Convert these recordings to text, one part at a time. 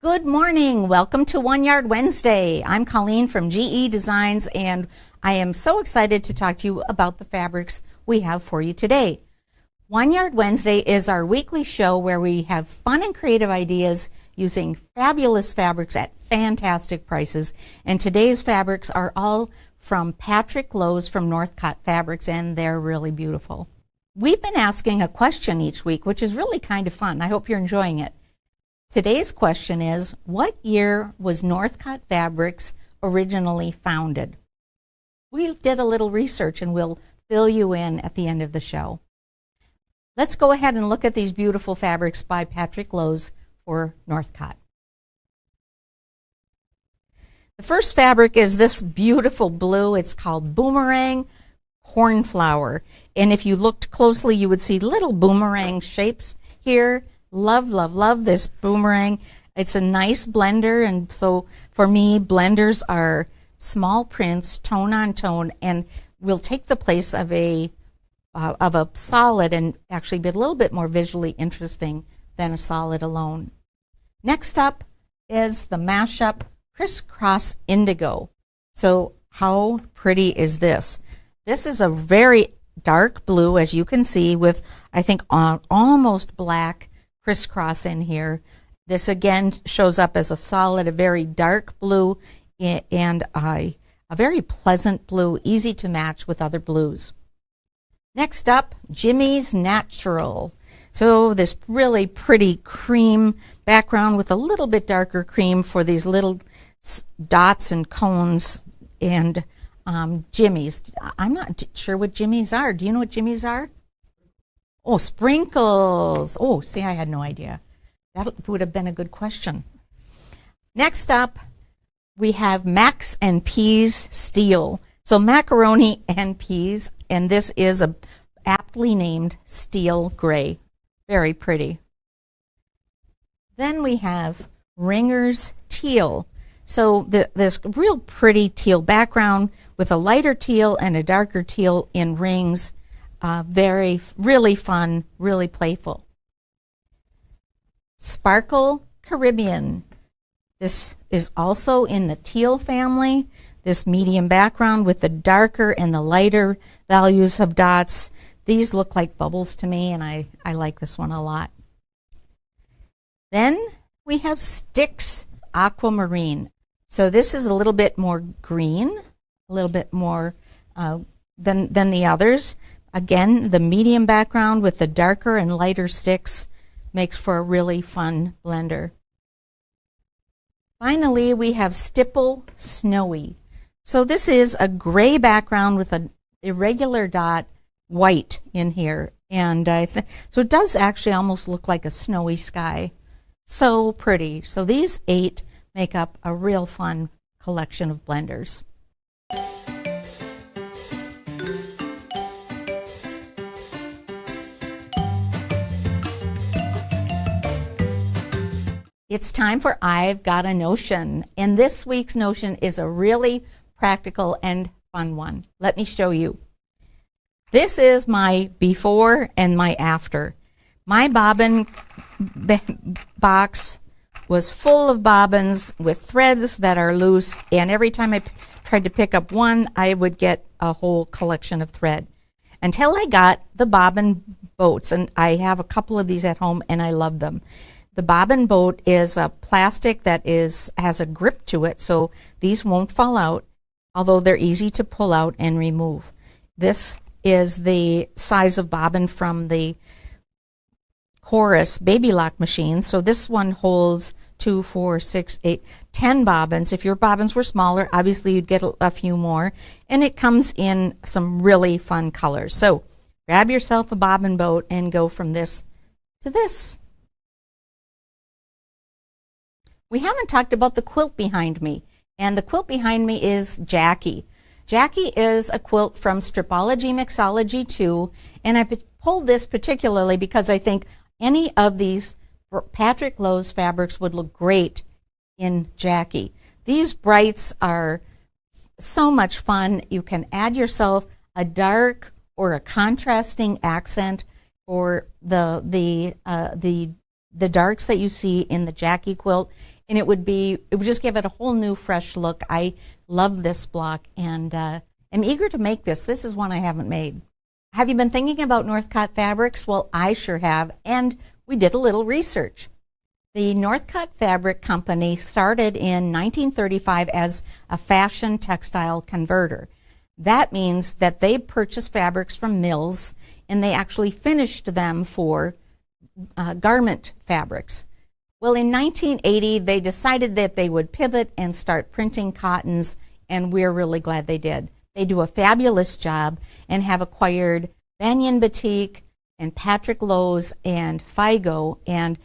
Good morning. Welcome to One Yard Wednesday. I'm Colleen from GE Designs, and I am so excited to talk to you about the fabrics we have for you today. One Yard Wednesday is our weekly show where we have fun and creative ideas using fabulous fabrics at fantastic prices. And today's fabrics are all from Patrick Lowe's from Northcott Fabrics, and they're really beautiful. We've been asking a question each week, which is really kind of fun. I hope you're enjoying it. Today's question is, what year was Northcott Fabrics originally founded? We did a little research and we'll fill you in at the end of the show. Let's go ahead and look at these beautiful fabrics by Patrick Lowe's for Northcott. The first fabric is this beautiful blue. It's called Boomerang Cornflower. And if you looked closely, you would see little boomerang shapes here. Love, love, love this boomerang. It's a nice blender, and so for me, blenders are small prints, tone on tone, and will take the place of a solid and actually be a little bit more visually interesting than a solid alone. Next up is the mashup Crisscross Indigo. So how pretty is this? This is a very dark blue, as you can see, with I think almost black crisscross in here. This again shows up as a solid, a very dark blue, and a very pleasant blue, easy to match with other blues. Next up, Jimmies Natural. So this really pretty cream background with a little bit darker cream for these little dots and cones, and Jimmies. I'm not sure what Jimmies are. Do you know what Jimmies are? Oh, sprinkles. Oh, see, I had no idea. That would have been a good question. Next up, we have Max and Peas Steel. So macaroni and peas, and this is a aptly named steel gray. Very pretty. Then we have Ringers Teal. So this real pretty teal background with a lighter teal and a darker teal in rings. Really fun, really playful. Sparkle Caribbean. This is also in the teal family. This medium background with the darker and the lighter values of dots. These look like bubbles to me, and I like this one a lot. Then we have Sticks Aquamarine. So this is a little bit more green, a little bit more than the others. Again, the medium background with the darker and lighter sticks makes for a really fun blender. Finally, we have Stipple Snowy. So this is a gray background with an irregular dot white in here. And so it does actually almost look like a snowy sky. So pretty. So these 8 make up a real fun collection of blenders. It's time for I've Got a Notion, and this week's notion is a really practical and fun one. Let me show you. This is my before and my after. My bobbin box was full of bobbins with threads that are loose, and every time I tried to pick up one, I would get a whole collection of thread. Until I got the bobbin boats, and I have a couple of these at home, and I love them. The bobbin boat is a plastic that has a grip to it, so these won't fall out, although they're easy to pull out and remove. This is the size of bobbin from the Criss baby lock machine. So this one holds 2, 4, 6, 8, 10 bobbins. If your bobbins were smaller, obviously you'd get a few more. And it comes in some really fun colors. So grab yourself a bobbin boat and go from this to this. We haven't talked about the quilt behind me, and the quilt behind me is Jackie. Jackie is a quilt from Stripology Mixology 2, and I pulled this particularly because I think any of these Patrick Lowe's fabrics would look great in Jackie. These brights are so much fun. You can add yourself a dark or a contrasting accent for the darks that you see in the Jackie quilt. and it would just give it a whole new fresh look. I love this block and am eager to make this. This is one I haven't made. Have you been thinking about Northcott fabrics? Well, I sure have, and we did a little research. The Northcott Fabric Company started in 1935 as a fashion textile converter. That means that they purchased fabrics from mills and they actually finished them for garment fabrics. Well, in 1980, they decided that they would pivot and start printing cottons, and we're really glad they did. They do a fabulous job and have acquired Banyan Batik and Patrick Lowe's and Figo and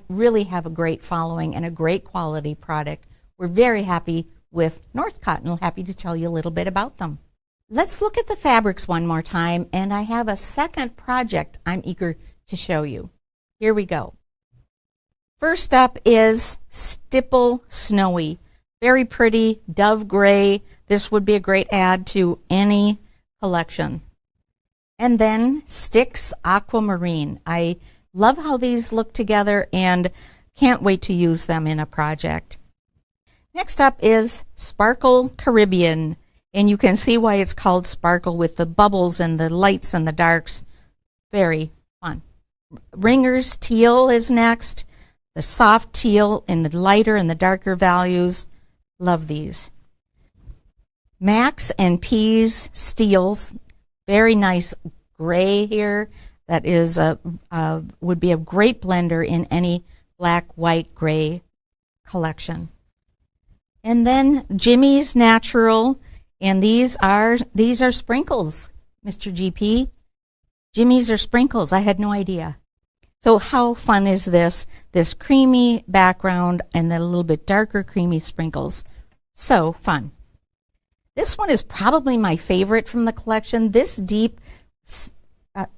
really have a great following and a great quality product. We're very happy with Northcott and happy to tell you a little bit about them. Let's look at the fabrics one more time, and I have a second project I'm eager to show you. Here we go. First up is Stipple Snowy. Very pretty, dove gray. This would be a great add to any collection. And then Sticks Aquamarine. I love how these look together and can't wait to use them in a project. Next up is Sparkle Caribbean. And you can see why it's called Sparkle with the bubbles and the lights and the darks. Very fun. Ringers Teal is next. The soft teal in the lighter and the darker values. Love these. Max and Peas Steels. Very nice gray here. That is would be a great blender in any black, white, gray collection. And then Jimmies Natural, and these are sprinkles, Mr. GP. Jimmies are sprinkles. I had no idea. So how fun is this? This creamy background and then a little bit darker creamy sprinkles. So fun. This one is probably my favorite from the collection. This deep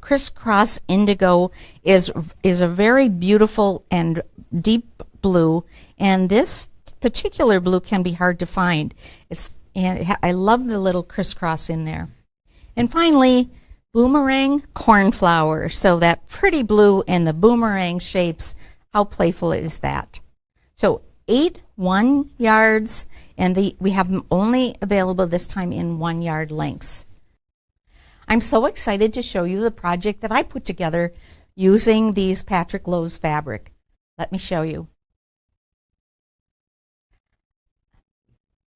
crisscross indigo is a very beautiful and deep blue, and this particular blue can be hard to find. I love the little crisscross in there. And finally, Boomerang Cornflower. So that pretty blue and the boomerang shapes, how playful is that? So 8 1 yards, and we have them only available this time in 1 yard lengths. I'm so excited to show you the project that I put together using these Patrick Lowe's fabric. Let me show you.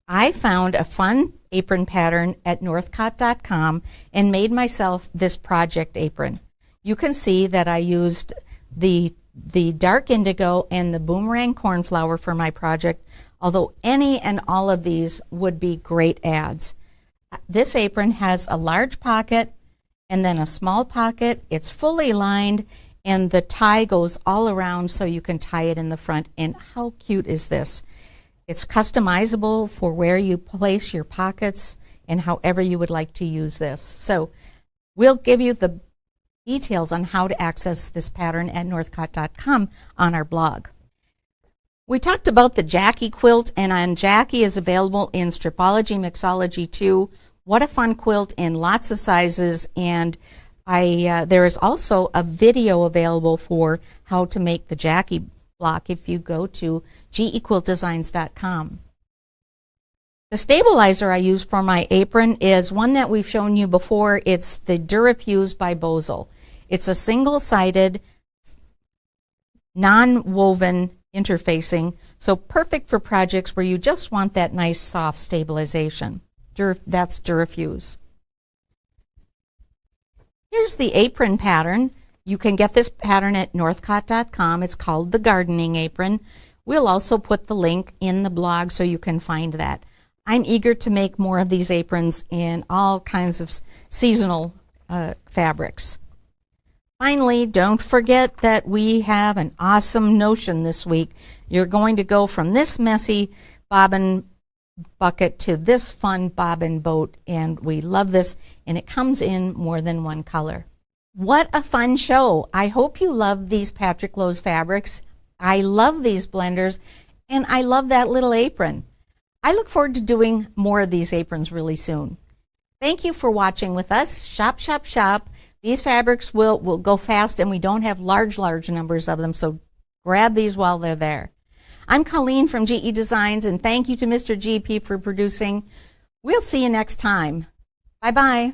I found a fun apron pattern at northcott.com and made myself this project apron. You can see that I used the dark indigo and the boomerang cornflower for my project, although any and all of these would be great adds. This apron has a large pocket and then a small pocket. It's fully lined and the tie goes all around so you can tie it in the front. And how cute is this? It's customizable for where you place your pockets and however you would like to use this. So we'll give you the details on how to access this pattern at northcott.com on our blog. We talked about the Jackie quilt, and Jackie is available in Stripology, Mixology 2. What a fun quilt in lots of sizes, and there is also a video available for how to make the Jackie block if you go to gequiltdesigns.com. The stabilizer I use for my apron is one that we've shown you before. It's the Durafuse by Bozel. It's a single-sided, non-woven interfacing, so perfect for projects where you just want that nice soft stabilization. That's Durafuse. Here's the apron pattern. You can get this pattern at northcott.com. It's called the Gardening Apron. We'll also put the link in the blog so you can find that. I'm eager to make more of these aprons in all kinds of seasonal fabrics. Finally, don't forget that we have an awesome notion this week. You're going to go from this messy bobbin bucket to this fun bobbin boat, and we love this, and it comes in more than one color. What a fun show. I hope you love these Patrick Lowe's fabrics. I love these blenders, and I love that little apron. I look forward to doing more of these aprons really soon. Thank you for watching with us. Shop, shop, shop. These fabrics will go fast, and we don't have large numbers of them, so grab these while they're there. I'm Colleen from GE Designs, and thank you to Mr. GP for producing. We'll see you next time. Bye-bye.